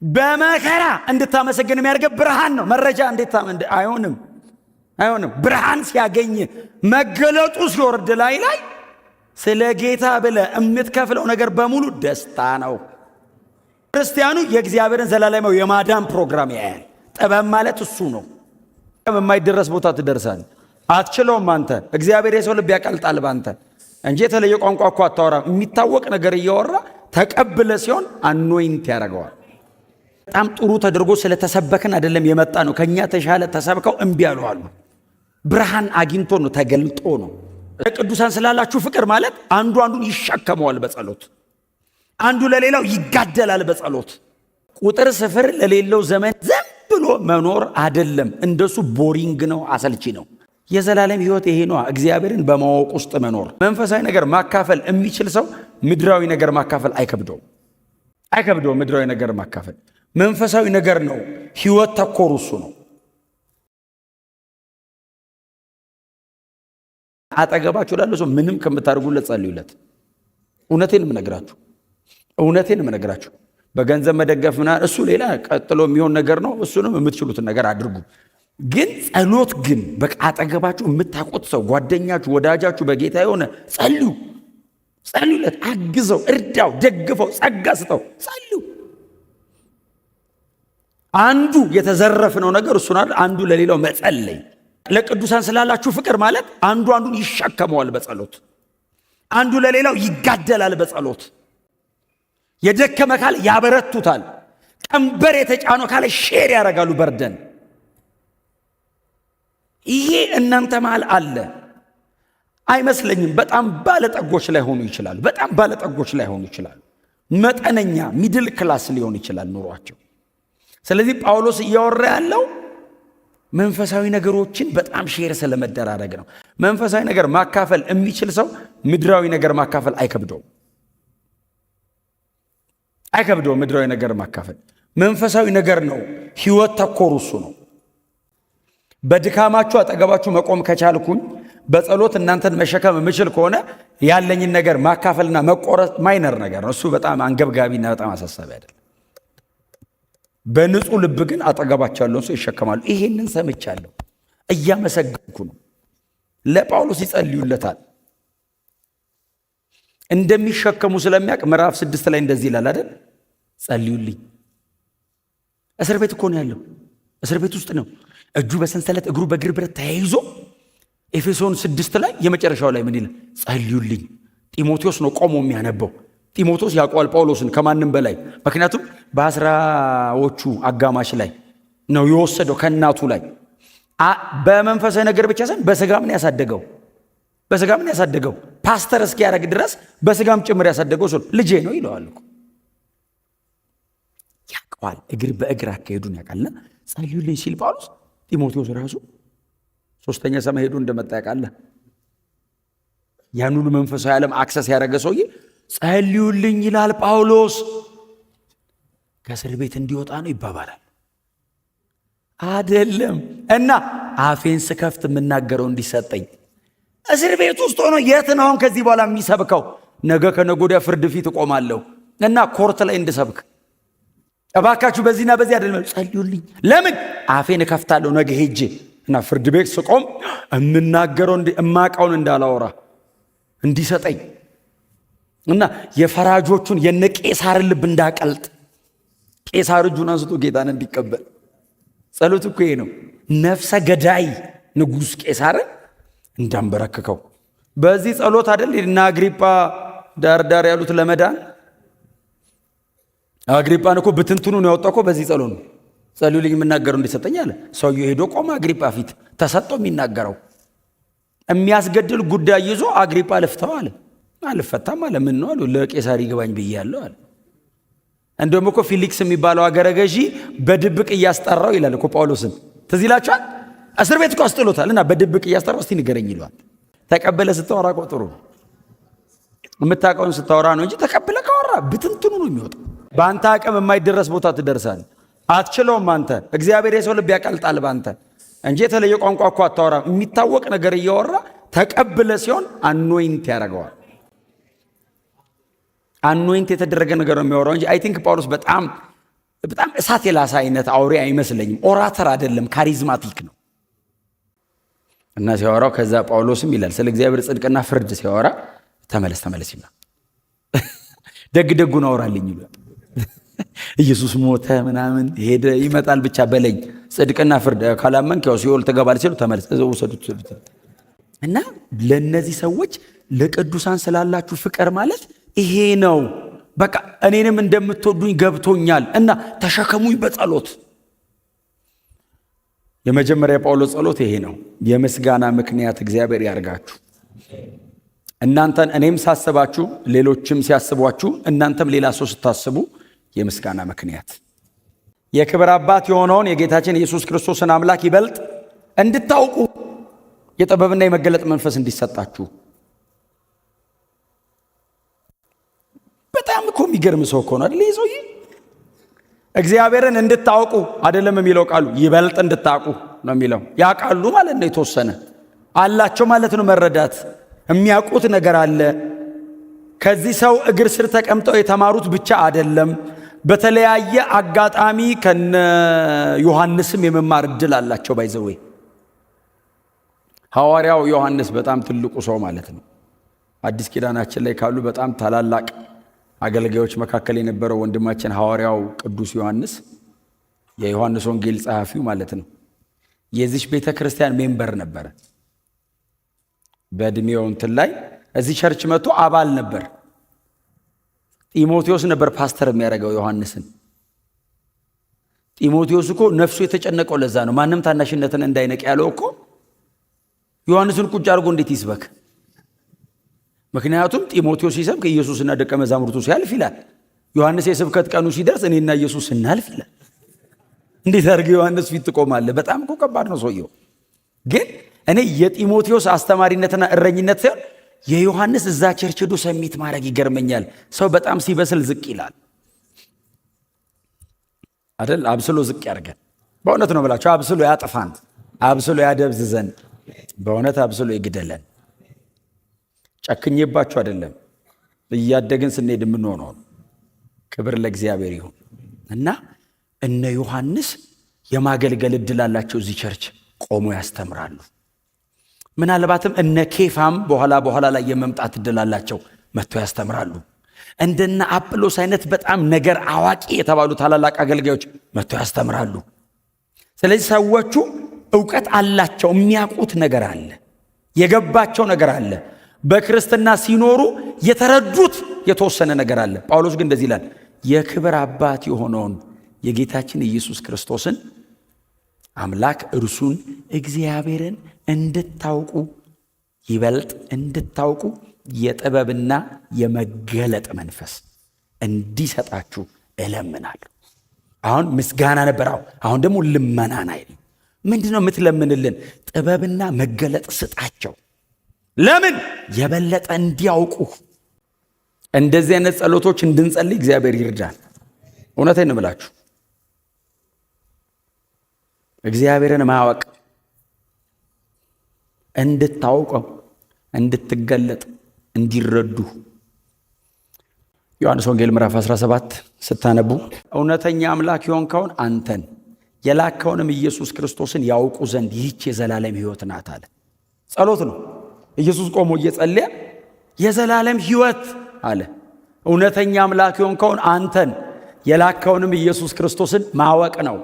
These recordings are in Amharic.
በመከራ እንድታመሰግን የሚያደርገው ብርሃን ነው። መረጃ እንዴት አይሆንም ብርሃን ሲያገኝ መገለጡ ሲወርድ ላይ ስለ ጌታ ብለህ የምትከፍለው ነገር በሙሉ ደስታ ነው። ክርስቲያኑ የእግዚአብሔርን ዘላለማዊ የማዳን ፕሮግራም ያያል። ጥበብ ማለት እሱ ነው። የማይደረስ ቦታ ትደርሳለህ። አትችለውም አንተ። እግዚአብሔር የሰው ልብ ያቀልጣል ባንተ እንጂ የተለየ ቋንቋ እኮ አታወራም። የሚታወቅ ነገር እያወራ ተቀብለ ሲሆን አኖይንት ያደርገዋል። በጣም ጥሩ ተደርጎ ስለተሰበከን አይደለም የመጣ ነው። ከኛ ተሻለ ተሰብከው እምቢ ያሉዋሉ። ብርሃን አግኝቶ ነው ተገልጦ ነው። ቅዱሳን ስላላችሁ ፍቅር ማለት አንዱ አንዱን ይሸከመዋል በጸሎት፣ አንዱ ለሌላው ይጋደላል በጸሎት። ቁጥር ስፍር ለሌለው ዘመን ዝም ብሎ መኖር አይደለም። እንደሱ ቦሪንግ ነው፣ አሰልቺ ነው። የዘላለም ሕይወት ይሄ ነው፣ እግዚአብሔርን በማወቅ ውስጥ መኖር። መንፈሳዊ ነገር ማካፈል የሚችል ሰው ምድራዊ ነገር ማካፈል አይከብደውም። ምድራዊ ነገር ማካፈል መንፈሳዊ ነገር ነው። ሕይወት ተኮር እሱ ነው። አጠገባችሁ ላለ ሰው ምንም ከምታደርጉለት ጸልዩለት። እውነቴን የምነግራችሁ በገንዘብ መደገፍ ምናምን እሱ ሌላ ቀጥሎ የሚሆን ነገር ነው። እሱንም የምትችሉትን ነገር አድርጉ። ግን ጸሎት ግን በቃ አጠገባችሁ የምታውቁት ሰው ጓደኛችሁ፣ ወዳጃችሁ በጌታ የሆነ ጸልዩለት፣ አግዘው፣ እርዳው፣ ደግፈው፣ ጸጋ ስጠው፣ ጸልዩ። አንዱ የተዘረፍነው ነገር እሱን አይደል? አንዱ ለሌላው መጸለይ። ለቅዱሳን ስላላችሁ ፍቅር ማለት አንዱ አንዱን ይሸከመዋል በጸሎት፣ አንዱ ለሌላው ይጋደላል በጸሎት። የደከመ ካለ ያበረቱታል። ቀንበር የተጫነው ካለ ሼር ያደርጋሉ በርደን። ይሄ እናንተ መሃል አለ አይመስለኝም። በጣም ባለጠጎች ላይ ሆኑ ይችላሉ። መጠነኛ ሚድል ክላስ ሊሆን ይችላል ኑሯቸው። ስለዚህ ጳውሎስ እያወራ ያለው መንፈሳዊ ነገሮችን በጣም ሼር ስለመደራረግ ነው። መንፈሳዊ ነገር ማካፈል የሚችል ሰው ምድራዊ ነገር ማካፈል አይከብደውም። ምድራዊ ነገር ማካፈል መንፈሳዊ ነገር ነው። ሕይወት ተኮር እሱ ነው። በድካማችሁ አጠገባችሁ መቆም ከቻልኩኝ፣ በጸሎት እናንተን መሸከም የምችል ከሆነ ያለኝን ነገር ማካፈልና መቆረጥ ማይነር ነገር ነው። እሱ በጣም አንገብጋቢና በጣም አሳሳቢ አይደለም። በንጹህ ልብ ግን አጠገባቸው ያለውን ሰው ይሸከማሉ። ይሄንን ሰምቻለሁ፣ እያመሰገንኩ ነው። ለጳውሎስ ይጸልዩለታል እንደሚሸከሙ ስለሚያውቅ ምዕራፍ 6 ላይ እንደዚህ ይላል አይደል? ጸልዩልኝ። እስር ቤት እኮ ነው ያለው፣ እስር ቤት ውስጥ ነው። እጁ በሰንሰለት እግሩ በእግር ብረት ተያይዞ ኤፌሶን 6 ላይ የመጨረሻው ላይ ምን ይላል? ጸልዩልኝ። ጢሞቴዎስ ነው ቆሞ የሚያነበው። ጢሞቴዎስ ያውቀዋል ጳውሎስን ከማንም በላይ። ምክንያቱም በ10ዎቹ አጋማሽ ላይ ነው የወሰደው ከእናቱ ላይ። በመንፈሳዊ ነገር ብቻ ሳይሆን በስጋም ነው ያሳደገው። ፓስተር እስኪያደርግ ድረስ በስጋም ጭምር ያሳደገው ሰው ልጄ ነው ይለዋል እኮ። ያውቀዋል፣ እግር በእግር አካሄዱን ያውቃልና ጸልዩልኝ ሲል ጳውሎስ ጢሞቴዎስ ራሱ 3ኛ ሰማይ ሄዶ እንደመጣ ያውቃል። ያን ሁሉ መንፈሳዊ ዓለም አክሰስ ያደረገ ሰውዬ ጸልዩልኝ ይላል ጳውሎስ። ከእስር ቤት እንዲወጣ ነው ይባባላል አይደለም? እና አፌን ስከፍት የምናገረው እንዲሰጠኝ። እስር ቤት ውስጥ ሆኖ የት ነው አሁን ከዚህ በኋላ የሚሰብከው? ነገ ከነገ ወዲያ ፍርድ ፊት እቆማለሁ እና ኮርት ላይ እንድሰብክ እባካችሁ በዚህና በዚህ አይደለም፣ ጸልዩልኝ። ለምን? አፌን እከፍታለሁ ነገ ሄጄ እና ፍርድ ቤት ስቆም የምናገረው እማቃውን እንዳላወራ እንዲሰጠኝ እና የፈራጆቹን የነ ቄሳርን ልብ እንዳቀልጥ፣ ቄሳር እጁን አንስቶ ጌታን እንዲቀበል። ጸሎት እኮ ይሄ ነው። ነፍሰ ገዳይ ንጉሥ ቄሳርን እንዳንበረክከው በዚህ ጸሎት አይደል? እና አግሪጳ ዳርዳር ያሉት ለመዳን አግሪጳን እኮ ብትንትኑን ያወጣው እኮ በዚህ ጸሎት ነው። ጸልዩልኝ የምናገረው እንዲሰጠኝ አለ። ሰውየው ሄዶ ቆመ አግሪጳ ፊት፣ ተሰጠው የሚናገረው። የሚያስገድል ጉዳይ ይዞ አግሪጳ ልፍተው አለ። አልፈታም አለ። ምን ነው አሉ? ለቄሳር ይግባኝ ብያለሁ አለ። እንደውም እኮ ፊሊክስ የሚባለው አገረ ገዢ በድብቅ እያስጠራው ይላል እኮ ጳውሎስን። ትዝ ይላችኋል? እስር ቤት እኮ አስጥሎታል እና በድብቅ እያስጠራው እስቲ ንገረኝ ይለዋል። ተቀበለ ስታወራ ቆጥሩ የምታውቀውን ስታወራ ነው እንጂ ተቀበለ ካወራ ብትንትኑ ነው የሚወጣው። በአንተ አቅም የማይደረስ ቦታ ትደርሳለህ። አትችለውም አንተ። እግዚአብሔር የሰው ልብ ያቀልጣል ባንተ እንጂ የተለየ ቋንቋ እኮ አታወራም። የሚታወቅ ነገር እያወራ ተቀበለ ሲሆን አኖይንት ያደርገዋል። አኖይንት የተደረገ ነገር ነው የሚያወራው እንጂ አይ ቲንክ ጳውሎስ በጣም በጣም እሳት የላሰ አይነት አውሬ አይመስለኝም። ኦራተር አይደለም፣ ካሪዝማቲክ ነው። እና ሲያወራው ከዛ ጳውሎስም ይላል ስለ እግዚአብሔር ጽድቅና ፍርድ ሲያወራ ተመለስ ይላል። ደጉን አውራልኝ ይላል። ኢየሱስ ሞተ ምናምን ሄደ ይመጣል ብቻ በለኝ፣ ጽድቅና ፍርድ ካላመንክ ያው ሲኦል ትገባለህ ሲሉ ተመለስ ወሰዱት። እና ለነዚህ ሰዎች ለቅዱሳን ስላላችሁ ፍቅር ማለት ይሄ ነው። በቃ እኔንም እንደምትወዱኝ ገብቶኛል እና ተሸከሙኝ በጸሎት። የመጀመሪያ ጳውሎስ ጸሎት ይሄ ነው። የምስጋና ምክንያት እግዚአብሔር ያርጋችሁ። እናንተን እኔም ሳስባችሁ ሌሎችም ሲያስቧችሁ እናንተም ሌላ ሰው ስታስቡ የምስጋና ምክንያት የክብር አባት የሆነውን የጌታችን ኢየሱስ ክርስቶስን አምላክ ይበልጥ እንድታውቁ የጥበብና የመገለጥ መንፈስ እንዲሰጣችሁ። በጣም እኮ የሚገርም ሰው እኮ ነው አይደል? ይሄ ሰውዬ እግዚአብሔርን እንድታውቁ አይደለም የሚለው ቃሉ፣ ይበልጥ እንድታውቁ ነው የሚለው። ያውቃሉ ማለት ነው፣ የተወሰነ አላቸው ማለት ነው። መረዳት የሚያውቁት ነገር አለ። ከዚህ ሰው እግር ስር ተቀምጠው የተማሩት ብቻ አይደለም፣ በተለያየ አጋጣሚ ከነ ዮሐንስም የመማር እድል አላቸው። ባይዘዌ ሐዋርያው ዮሐንስ በጣም ትልቁ ሰው ማለት ነው። አዲስ ኪዳናችን ላይ ካሉ በጣም ታላላቅ አገልጋዮች መካከል የነበረው ወንድማችን ሐዋርያው ቅዱስ ዮሐንስ የዮሐንስ ወንጌል ጸሐፊው ማለት ነው። የዚህ ቤተ ክርስቲያን ሜምበር ነበረ። በእድሜው እንትን ላይ እዚህ ቸርች መጥቶ አባል ነበር። ጢሞቴዎስ ነበር ፓስተር የሚያደርገው ዮሐንስን። ጢሞቴዎስ እኮ ነፍሱ የተጨነቀው ለዛ ነው። ማንም ታናሽነትን እንዳይነቅ ያለው እኮ ዮሐንስን ቁጭ አድርጎ እንዴት ይስበክ? ምክንያቱም ጢሞቴዎስ ሲሰብክ ኢየሱስና ደቀ መዛሙርቱ ሲያልፍ ይላል። ዮሐንስ የስብከት ቀኑ ሲደርስ እኔና ኢየሱስ ስናልፍ ይላል። እንዴት አድርገህ ዮሐንስ ፊት ትቆማለህ? በጣም እኮ ከባድ ነው ሰውየው። ግን እኔ የጢሞቴዎስ አስተማሪነትና እረኝነት ሳይሆን የዮሐንስ እዛ ቸርች ሄዶ ሰሚት ማድረግ ይገርመኛል። ሰው በጣም ሲበስል ዝቅ ይላል አይደል? አብስሎ ዝቅ ያርገን። በእውነት ነው ብላችሁ አብስሎ ያጥፋን፣ አብስሎ ያደብዝዘን፣ በእውነት አብስሎ ይግደለን። ጨክኜባችሁ አይደለም፣ እያደግን ስንሄድ የምንሆነው። ክብር ለእግዚአብሔር ይሁን። እና እነ ዮሐንስ የማገልገል እድል አላቸው። እዚህ ቸርች ቆሞ ያስተምራሉ። ምናልባትም እነ ኬፋም በኋላ ላይ የመምጣት እድል አላቸው፣ መጥተው ያስተምራሉ። እንደነ አጵሎስ አይነት በጣም ነገር አዋቂ የተባሉ ታላላቅ አገልጋዮች መጥተው ያስተምራሉ። ስለዚህ ሰዎቹ ዕውቀት አላቸው፣ የሚያውቁት ነገር አለ፣ የገባቸው ነገር አለ። በክርስትና ሲኖሩ የተረዱት የተወሰነ ነገር አለ። ጳውሎስ ግን እንደዚህ ይላል፣ የክብር አባት የሆነውን የጌታችን ኢየሱስ ክርስቶስን አምላክ እርሱን እግዚአብሔርን እንድታውቁ ይበልጥ እንድታውቁ የጥበብና የመገለጥ መንፈስ እንዲሰጣችሁ እለምናለሁ። አሁን ምስጋና ነበር፣ አሁን ደግሞ ልመናን አይደል። ምንድነው የምትለምንልን? ጥበብና መገለጥ ስጣቸው። ለምን? የበለጠ እንዲያውቁ። እንደዚህ አይነት ጸሎቶች እንድንጸልይ እግዚአብሔር ይርዳል። እውነቴን ነው የምላችሁ። እግዚአብሔርን ማወቅ፣ እንድታውቀው፣ እንድትገለጥ፣ እንዲረዱ። ዮሐንስ ወንጌል ምዕራፍ 17 ስታነቡ እውነተኛ አምላክ የሆንከውን አንተን የላከውንም ኢየሱስ ክርስቶስን ያውቁ ዘንድ ይህች የዘላለም ሕይወት ናት አለ። ጸሎት ነው። ኢየሱስ ቆሞ እየጸለየ የዘላለም ሕይወት አለ። እውነተኛ አምላክ የሆንከውን አንተን የላከውንም ኢየሱስ ክርስቶስን ማወቅ ነው።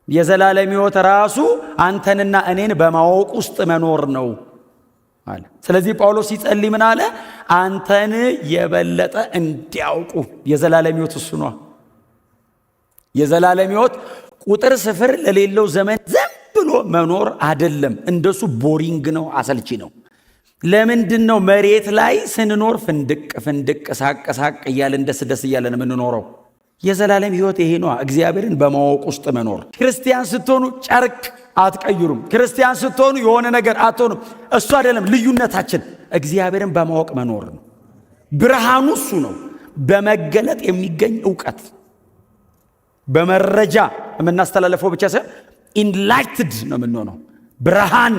የዘላለም ሕይወት ራሱ አንተንና እኔን በማወቅ ውስጥ መኖር ነው አለ። ስለዚህ ጳውሎስ ሲጸልይ ምን አለ? አንተን የበለጠ እንዲያውቁ። የዘላለም ሕይወት እሱ ነው። የዘላለም ሕይወት ቁጥር ስፍር ለሌለው ዘመን ዝም ብሎ መኖር አይደለም። እንደሱ ቦሪንግ ነው፣ አሰልቺ ነው። ለምንድን ነው መሬት ላይ ስንኖር ፍንድቅ ሳቅ እያለን ደስ እያለን የምንኖረው? የዘላለም ሕይወት ይሄ ነው፣ እግዚአብሔርን በማወቅ ውስጥ መኖር። ክርስቲያን ስትሆኑ ጨርቅ አትቀይሩም። ክርስቲያን ስትሆኑ የሆነ ነገር አትሆኑም። እሱ አይደለም ልዩነታችን፣ እግዚአብሔርን በማወቅ መኖር ነው። ብርሃኑ እሱ ነው። በመገለጥ የሚገኝ ዕውቀት፣ በመረጃ የምናስተላለፈው ብቻ ሳይሆን ኢንላይትድ ነው የምንሆነው። ብርሃን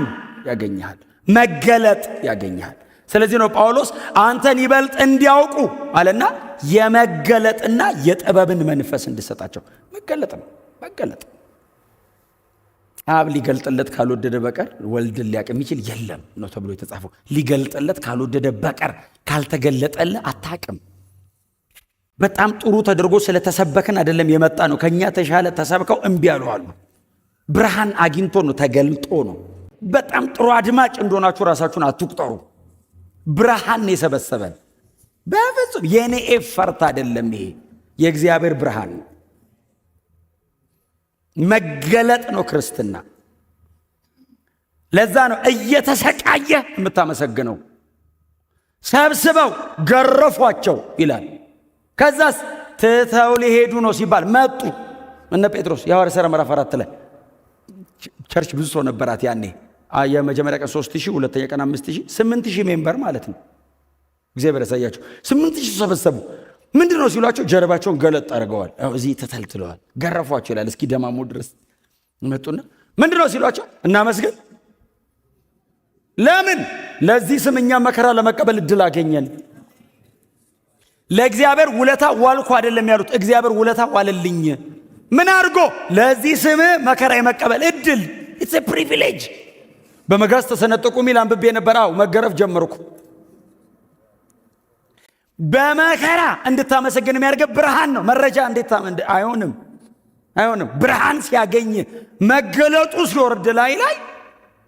ያገኛል፣ መገለጥ ያገኛል። ስለዚህ ነው ጳውሎስ አንተን ይበልጥ እንዲያውቁ አለና የመገለጥና የጥበብን መንፈስ እንድሰጣቸው። መገለጥ ነው መገለጥ። አብ ሊገልጥለት ካልወደደ በቀር ወልድን ሊያውቅ የሚችል የለም ነው ተብሎ የተጻፈው። ሊገልጥለት ካልወደደ በቀር ካልተገለጠለ አታውቅም። በጣም ጥሩ ተደርጎ ስለተሰበከን አይደለም የመጣ ነው። ከኛ ተሻለ ተሰብከው እምቢ ያሉ አሉ። ብርሃን አግኝቶ ነው ተገልጦ ነው። በጣም ጥሩ አድማጭ እንደሆናችሁ ራሳችሁን አትቁጠሩ። ብርሃን የሰበሰበን በፍጹም የኔ ኤፈርት አይደለም። ይሄ የእግዚአብሔር ብርሃን መገለጥ ነው ክርስትና። ለዛ ነው እየተሰቃየ የምታመሰግነው። ሰብስበው ገረፏቸው ይላል። ከዛስ ትተው ሊሄዱ ነው ሲባል መጡ እነ ጴጥሮስ። የሐዋርያት ሥራ ምዕራፍ 4 ላይ ቸርች ብዙ ሰው ነበራት ያኔ። የመጀመሪያ ቀን 3000፣ ሁለተኛ ቀን 5000፣ 8000 ሜምበር ማለት ነው። እግዚአብሔር ያሳያቸው። 8000 ተሰበሰቡ። ምንድን ነው ሲሏቸው ጀርባቸውን ገለጥ አድርገዋል። እዚህ ተተልትለዋል። ገረፏቸው ይላል። እስኪ ደማሙ ድረስ መጡና ምንድን ነው ሲሏቸው እናመስግን። ለምን? ለዚህ ስም እኛ መከራ ለመቀበል እድል አገኘን። ለእግዚአብሔር ውለታ ዋልኩ አይደለም ያሉት፣ እግዚአብሔር ውለታ ዋለልኝ። ምን አድርጎ? ለዚህ ስም መከራ የመቀበል እድል። ኢትስ ኤ ፕሪቪሌጅ። በመጋዝ ተሰነጠቁ ሚል አንብቤ ነበር። መገረፍ ጀመርኩ። በመከራ እንድታመሰግን የሚያደርገው ብርሃን ነው። መረጃ እንዴት አይሆንም አይሆንም። ብርሃን ሲያገኝ መገለጡ ሲወርድ ላይ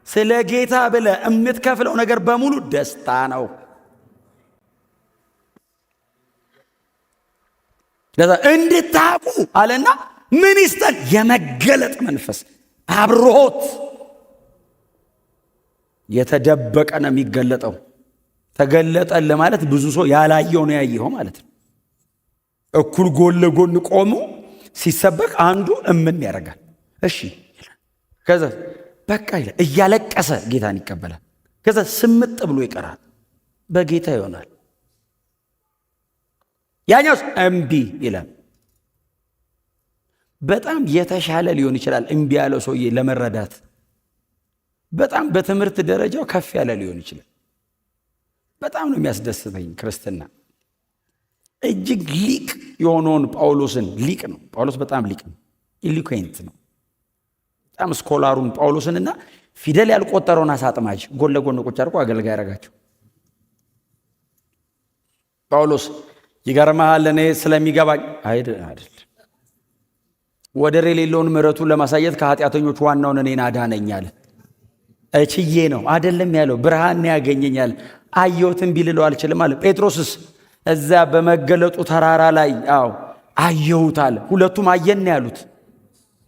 ስለ ጌታ ብለ የምትከፍለው ነገር በሙሉ ደስታ ነው። ለዛ እንድታቁ አለና ምን ይስጠን? የመገለጥ መንፈስ አብሮት። የተደበቀ ነው የሚገለጠው። ተገለጠን ለማለት ብዙ ሰው ያላየው ነው ያየው ማለት ነው። እኩል ጎን ለጎን ቆሙ ሲሰበክ አንዱ እምን ያደርጋል። እሺ ከዛ በቃ ይላል። እያለቀሰ ጌታን ይቀበላል። ከዛ ስምጥ ብሎ ይቀራል። በጌታ ይሆናል። ያኛውስ እምቢ ይላል። በጣም የተሻለ ሊሆን ይችላል እምቢ ያለው ሰውዬ ለመረዳት። በጣም በትምህርት ደረጃው ከፍ ያለ ሊሆን ይችላል። በጣም ነው የሚያስደስተኝ ክርስትና። እጅግ ሊቅ የሆነውን ጳውሎስን፣ ሊቅ ነው ጳውሎስ፣ በጣም ሊቅ ነው፣ ኢሊኩዌንት ነው በጣም ስኮላሩን ጳውሎስንና ፊደል ያልቆጠረውን አሳጥማጅ ጎን ለጎን ቁጭ አድርጎ አገልጋይ ያደረጋቸው። ጳውሎስ ይገርምሃል፣ እኔ ስለሚገባኝ አይደል ወደር የሌለውን ምሕረቱን ለማሳየት ከኃጢአተኞች ዋናውን እኔን አዳነኝ አለ። እችዬ ነው አይደለም ያለው፣ ብርሃን ያገኘኛል። አየሁትን ቢልለው አልችልም አለ። ጴጥሮስስ እዛ በመገለጡ ተራራ ላይ አየሁት አለ። ሁለቱም አየን ያሉት።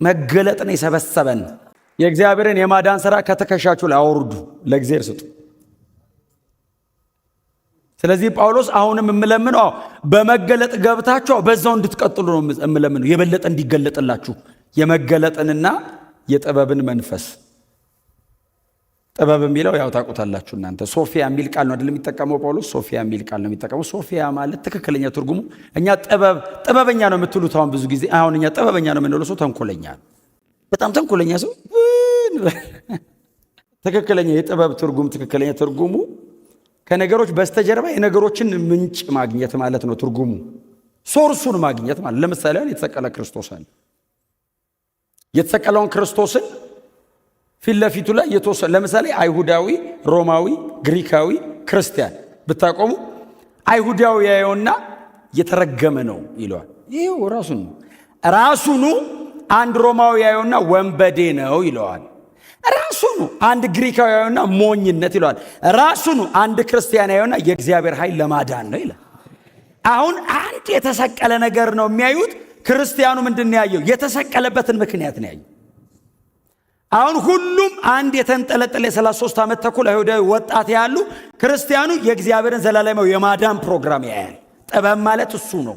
መገለጥ ነው የሰበሰበን። የእግዚአብሔርን የማዳን ሥራ ከትከሻችሁ ላይ አውርዱ፣ ለእግዚአብሔር ስጡ። ስለዚህ ጳውሎስ አሁንም የምለምነው በመገለጥ ገብታችሁ በዛው እንድትቀጥሉ ነው የምለምነው። የበለጠ እንዲገለጥላችሁ የመገለጥንና የጥበብን መንፈስ። ጥበብ የሚለው ያው ታውቁታላችሁ እናንተ። ሶፊያ የሚል ቃል ነው አይደል የሚጠቀመው ጳውሎስ? ሶፊያ የሚል ቃል ነው የሚጠቀመው። ሶፊያ ማለት ትክክለኛ ትርጉሙ እኛ ጥበበኛ ነው የምትሉት አሁን ብዙ ጊዜ። አሁን እኛ ጥበበኛ ነው የምንለው ሰው ተንኮለኛ ነው። በጣም ተንኮለኛ ሰው። ትክክለኛ የጥበብ ትርጉም ትክክለኛ ትርጉሙ ከነገሮች በስተጀርባ የነገሮችን ምንጭ ማግኘት ማለት ነው። ትርጉሙ ሶርሱን ማግኘት ማለት። ለምሳሌ አሁን የተሰቀለ ክርስቶስ አለ። የተሰቀለውን ክርስቶስን ፊት ለፊቱ ላይ የተወሰነ ለምሳሌ አይሁዳዊ፣ ሮማዊ፣ ግሪካዊ፣ ክርስቲያን ብታቆሙ አይሁዳዊ ያየውና የተረገመ ነው ይለዋል። ይሄው ራሱኑ አንድ ሮማዊ ያየውና ወንበዴ ነው ይለዋል። ራሱኑ አንድ ግሪካዊ ያየውና ሞኝነት ይለዋል። ራሱኑ አንድ ክርስቲያን ያየውና የእግዚአብሔር ኃይል ለማዳን ነው ይላል። አሁን አንድ የተሰቀለ ነገር ነው የሚያዩት። ክርስቲያኑ ምንድን ነው ያየው? የተሰቀለበትን ምክንያት ነው ያየው። አሁን ሁሉም አንድ የተንጠለጠለ 33 ዓመት ተኩል አይሁዳዊ ወጣት ያሉ፣ ክርስቲያኑ የእግዚአብሔርን ዘላለማዊ የማዳን ፕሮግራም ያያል። ጥበብ ማለት እሱ ነው።